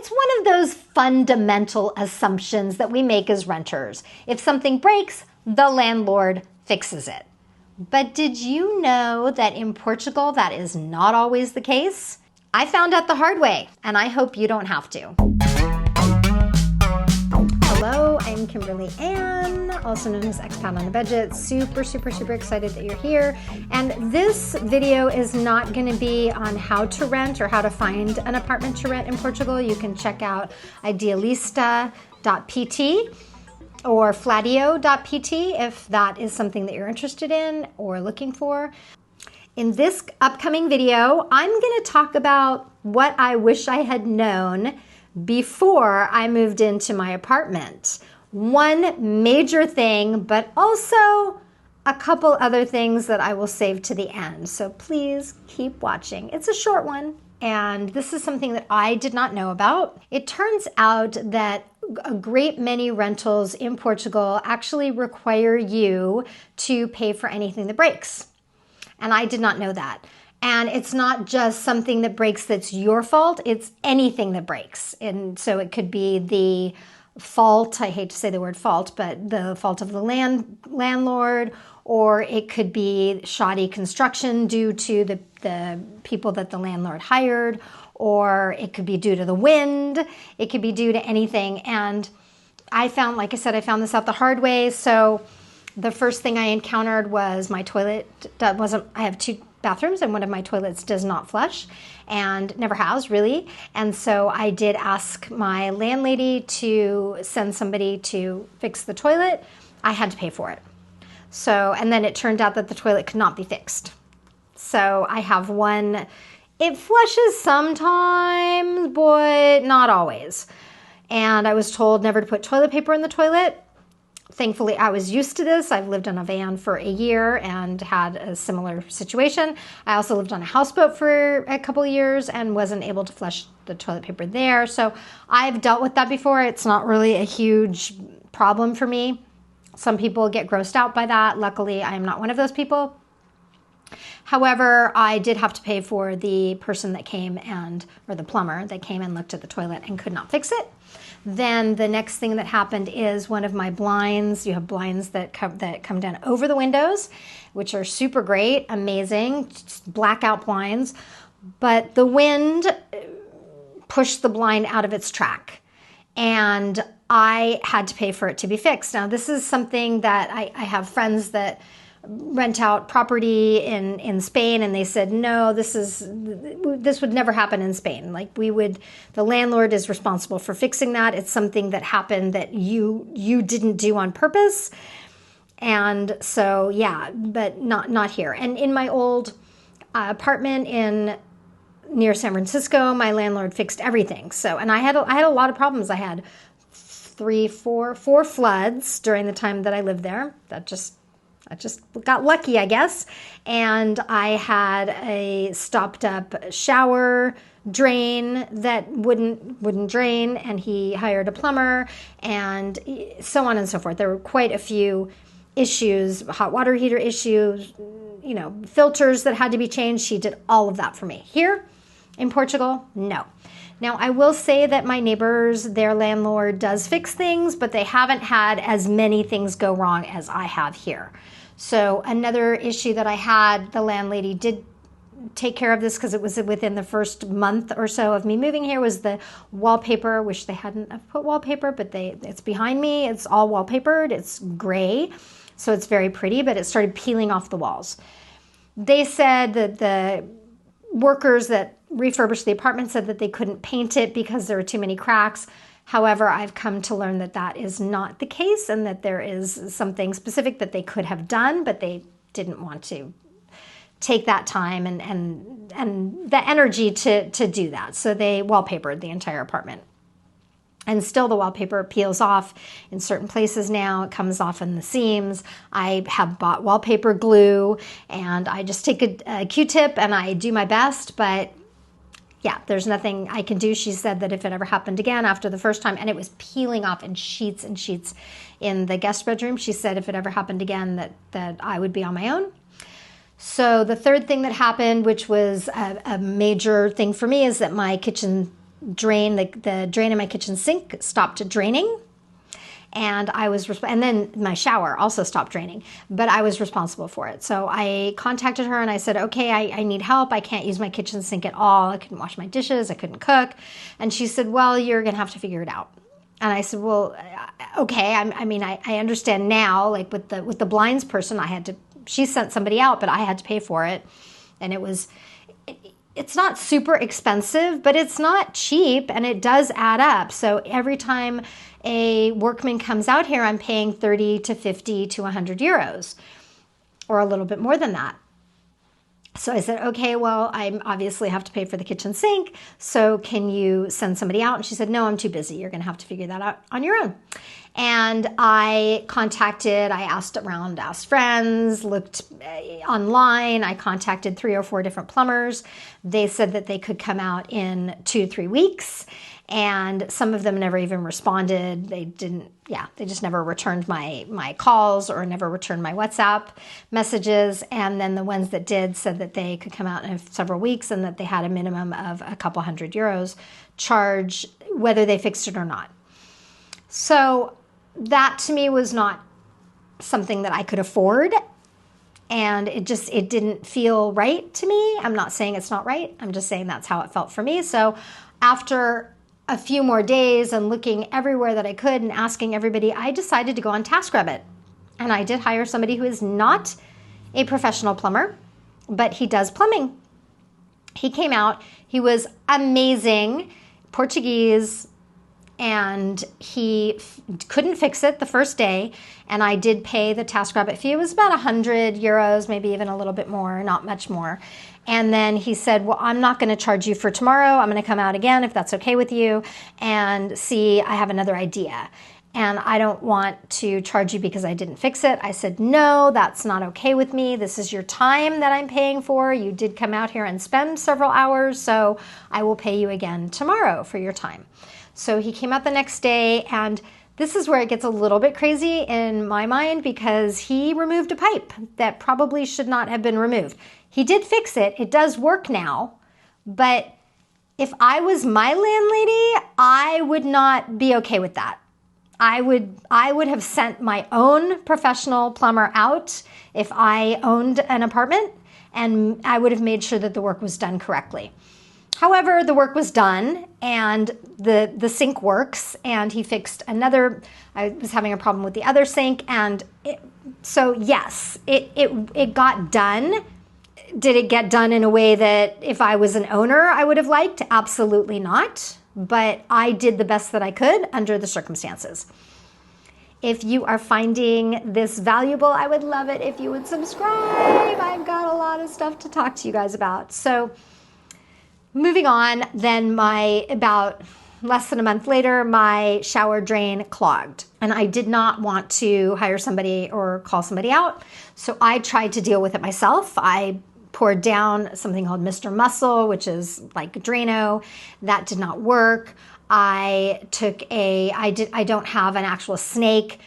It's one of those fundamental assumptions that we make as renters. If something breaks, the landlord fixes it. But did you know that in Portugal, that is not always the case? I found out the hard way, and I hope you don't have to. Hello, I'm Kimberly Ann, also known as Expat on a Budget. Super excited that you're here. And this video is not going to be on how to rent or how to find an apartment to rent in Portugal. You can check out idealista.pt or flatio.pt if that is something that you're interested in or looking for. In this upcoming video, I'm going to talk about what I wish I had known before I moved into my apartment. One major thing, but also a couple other things that I will save to the end. So please keep watching. It's a short one, and this is something that I did not know about. It turns out that a great many rentals in Portugal actually require you to pay for anything that breaks. And I did not know that. And it's not just something that breaks that's your fault, it's anything that breaks. And so it could be the fault, I hate to say the word fault, but the fault of the landlord, or it could be shoddy construction due to the people that the landlord hired, or it could be due to the wind, it could be due to anything. And I found, like I said, I found this out the hard way. So the first thing I encountered was my toilet I have two bathrooms and one of my toilets does not flush and never has really. And so I did ask my landlady to send somebody to fix the toilet. I had to pay for it. So, and then it turned out that the toilet could not be fixed. So I have one, it flushes sometimes, but not always. And I was told never to put toilet paper in the toilet. Thankfully, I was used to this. I've lived in a van for a year and had a similar situation. I also lived on a houseboat for a couple of years and wasn't able to flush the toilet paper there. So I've dealt with that before. It's not really a huge problem for me. Some people get grossed out by that. Luckily, I am not one of those people. However, I did have to pay for the person that came or the plumber that came and looked at the toilet and could not fix it. Then the next thing that happened is one of my blinds. You have blinds that come down over the windows, which are super great, amazing, blackout blinds. But the wind pushed the blind out of its track, and I had to pay for it to be fixed. Now, this is something that I have friends that rent out property in Spain, and they said, no, this would never happen in Spain. Like the landlord is responsible for fixing that. It's something that happened that you didn't do on purpose. And so, yeah, but not here. And in my old apartment near San Francisco, my landlord fixed everything. So, and I had a lot of problems. I had four floods during the time that I lived there. I just got lucky, I guess. And I had a stopped up shower drain that wouldn't drain, and he hired a plumber and so on and so forth. There were quite a few issues, hot water heater issues, filters that had to be changed. She did all of that for me. Here in Portugal, no. Now, I will say that my neighbors, their landlord does fix things, but they haven't had as many things go wrong as I have here. So another issue that I had, the landlady did take care of this because it was within the first month or so of me moving here, was the wallpaper. Wish they hadn't have put wallpaper, but it's behind me. It's all wallpapered. It's gray, so it's very pretty, but it started peeling off the walls. They said that the workers that refurbished the apartment said that they couldn't paint it because there were too many cracks. However, I've come to learn that that is not the case, and that there is something specific that they could have done, but they didn't want to take that time and the energy to do that. So they wallpapered the entire apartment. And still the wallpaper peels off in certain places now. It comes off in the seams. I have bought wallpaper glue, and I just take a Q-tip and I do my best, but yeah, there's nothing I can do. She said that if it ever happened again after the first time, and it was peeling off in sheets and sheets in the guest bedroom, she said if it ever happened again that I would be on my own. So the third thing that happened, which was a major thing for me, is that my kitchen drain, the drain in my kitchen sink stopped draining. And and then my shower also stopped draining, but I was responsible for it. So I contacted her and I said, okay, I need help. I can't use my kitchen sink at all. I couldn't wash my dishes. I couldn't cook. And she said, well, you're going to have to figure it out. And I said, well, okay. I understand now, like with the blinds person, she sent somebody out, but I had to pay for it. And it's not super expensive, but it's not cheap, and it does add up. So every time a workman comes out here, I'm paying 30 to 50 to 100 euros, or a little bit more than that. So I said, okay, well, I obviously have to pay for the kitchen sink, so can you send somebody out? And she said, no, I'm too busy. You're going to have to figure that out on your own. And I asked around, asked friends, looked online. I contacted 3 or 4 different plumbers. They said that they could come out in 2 to 3 weeks. And some of them never even responded. They just never returned my calls or never returned my WhatsApp messages. And then the ones that did said that they could come out in several weeks and that they had a minimum of a couple €100 charge, whether they fixed it or not. So that to me was not something that I could afford. And it didn't feel right to me. I'm not saying it's not right. I'm just saying that's how it felt for me. So after a few more days and looking everywhere that I could and asking everybody, I decided to go on TaskRabbit. And I did hire somebody who is not a professional plumber, but he does plumbing. He came out, he was amazing, Portuguese, and he couldn't fix it the first day. And I did pay the TaskRabbit fee. It was about €100, maybe even a little bit more, not much more. And then he said, well, I'm not going to charge you for tomorrow. I'm going to come out again if that's okay with you and see, I have another idea. And I don't want to charge you because I didn't fix it. I said, no, that's not okay with me. This is your time that I'm paying for. You did come out here and spend several hours, so I will pay you again tomorrow for your time. So he came out the next day, and this is where it gets a little bit crazy in my mind because he removed a pipe that probably should not have been removed. He did fix it. It does work now, but if I was my landlady, I would not be okay with that. I would have sent my own professional plumber out if I owned an apartment, and I would have made sure that the work was done correctly. However, the work was done and the sink works, and he fixed another. I was having a problem with the other sink, and so yes, it got done. Did it get done in a way that if I was an owner, I would have liked? Absolutely not. But I did the best that I could under the circumstances. If you are finding this valuable, I would love it if you would subscribe. I've got a lot of stuff to talk to you guys about. So moving on, then about less than a month later, my shower drain clogged. And I did not want to hire somebody or call somebody out. So I tried to deal with it myself. I poured down something called Mr. Muscle, which is like Drano. That did not work. I don't have an actual snake.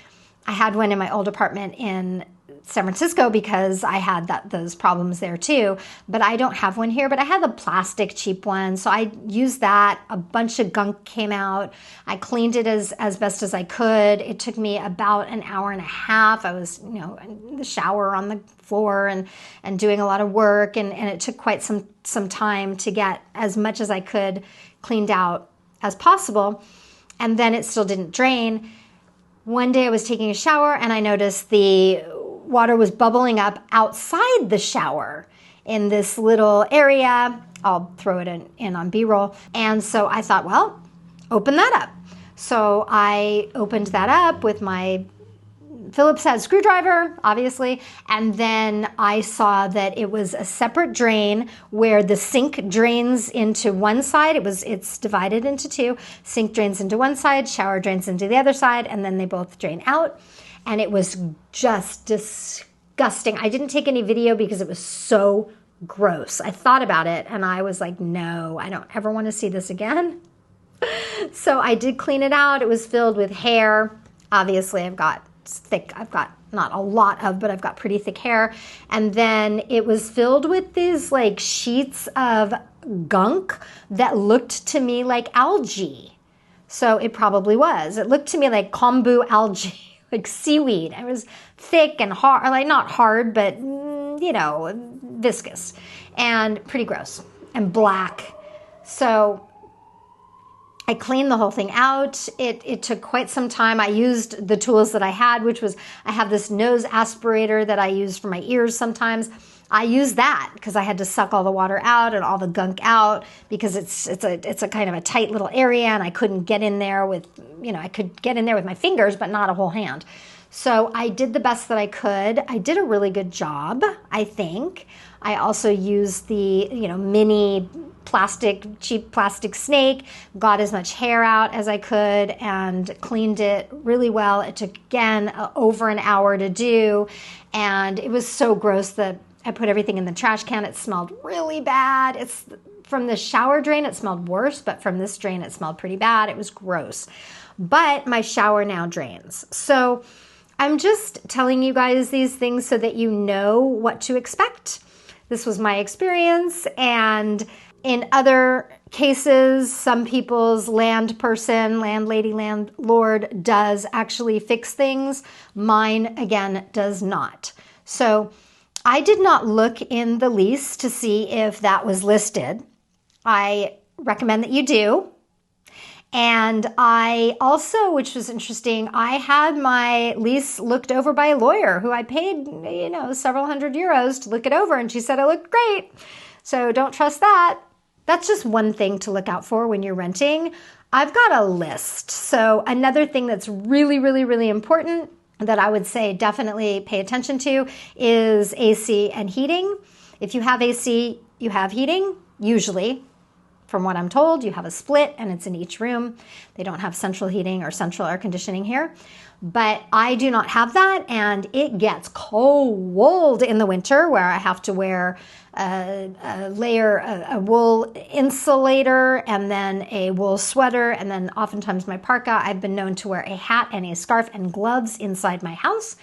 I had one in my old apartment in San Francisco because I had those problems there too, but I don't have one here. But I had the plastic cheap one, so I used that. A bunch of gunk came out. I cleaned it as best as I could. It took me about an hour and a half. I was, in the shower on the floor and doing a lot of work, and it took quite some time to get as much as I could cleaned out as possible. And then it still didn't drain. One day I was taking a shower and I noticed the water was bubbling up outside the shower in this little area. I'll throw it in on B-roll. And so I thought, well, open that up. So I opened that up with my Phillips head screwdriver, obviously, and then I saw that it was a separate drain where the sink drains into one side. It's divided into two. Sink drains into one side, shower drains into the other side, and then they both drain out. And it was just disgusting. I didn't take any video because it was so gross. I thought about it and I was like, no, I don't ever want to see this again. So I did clean it out. It was filled with hair. Obviously, I've got not a lot of, but I've got pretty thick hair. And then it was filled with these like sheets of gunk that looked to me like algae. So it probably was. It looked to me like kombu algae, like seaweed. It was thick and hard, like not hard, but you know, viscous and pretty gross and black. So I cleaned the whole thing out. It took quite some time. I used the tools that I had, which was, I have this nose aspirator that I use for my ears sometimes. I used that because I had to suck all the water out and all the gunk out because it's a kind of a tight little area, and I couldn't get in there with, you know, I could get in there with my fingers, but not a whole hand. So I did the best that I could. I did a really good job, I think. I also used the, you know, mini cheap plastic snake, got as much hair out as I could and cleaned it really well. It took, again, over an hour to do, and it was so gross that I put everything in the trash can. It smelled really bad. It's from the shower drain, it smelled worse, but from this drain, it smelled pretty bad. It was gross. But my shower now drains. So I'm just telling you guys these things so that you know what to expect. This was my experience, and in other cases, some people's landlady, landlord does actually fix things. Mine, again, does not. So I did not look in the lease to see if that was listed. I recommend that you do. And I also, which was interesting, I had my lease looked over by a lawyer who I paid, you know, several €100 to look it over, and she said it looked great. So don't trust that. That's just one thing to look out for when you're renting. I've got a list. So another thing that's really, really, really important that I would say definitely pay attention to is AC and heating. If you have AC, you have heating, usually. From what I'm told, you have a split and it's in each room. They don't have central heating or central air conditioning here. But I do not have that, and it gets cold in the winter where I have to wear a wool insulator and then a wool sweater and then oftentimes my parka. I've been known to wear a hat and a scarf and gloves inside my house.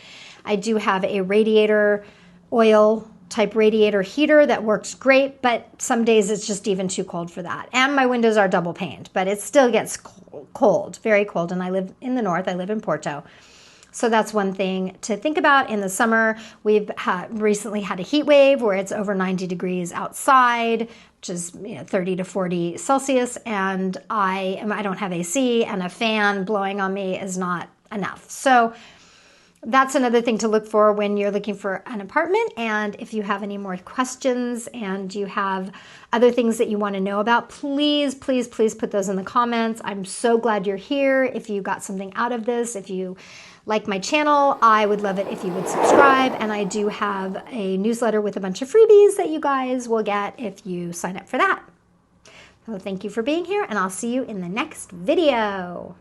I do have a radiator oil type radiator heater that works great, but some days it's just even too cold for that. And my windows are double paned, but it still gets cold, very cold. And I live in the north, I live in Porto. So that's one thing to think about. In the summer, we've recently had a heat wave where it's over 90 degrees outside, which is 30 to 40 Celsius, and I don't have AC, and a fan blowing on me is not enough. So that's another thing to look for when you're looking for an apartment. And if you have any more questions and you have other things that you want to know about, please, please, please put those in the comments. I'm so glad you're here. If you got something out of this, if you like my channel, I would love it if you would subscribe. And I do have a newsletter with a bunch of freebies that you guys will get if you sign up for that. So thank you for being here, and I'll see you in the next video.